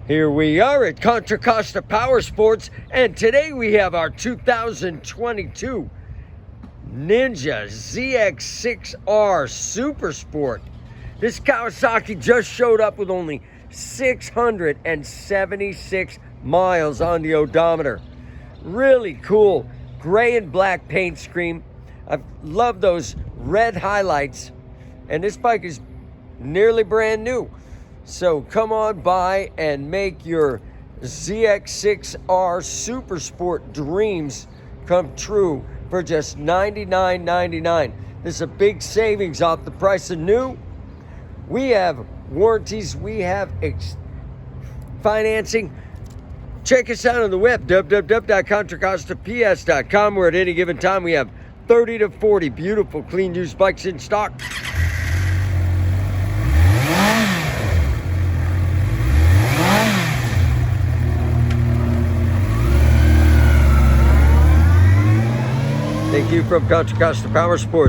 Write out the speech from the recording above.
Here we are at Contra Costa Powersports, and today we have our 2022 Ninja ZX-6R Supersport. This Kawasaki just showed up with only 676 miles on the odometer. Really cool gray and black paint scheme. I love those red highlights, and this bike is nearly brand new. So come on by and make your ZX-6R Supersport dreams come true for just $99.99. This is a big savings off the price of new. We have warranties, we have financing. Check us out on the web, www.contracostaps.com, where at any given time we have 30 to 40 beautiful, clean used bikes in stock. Thank you from Contra Costa Powersports.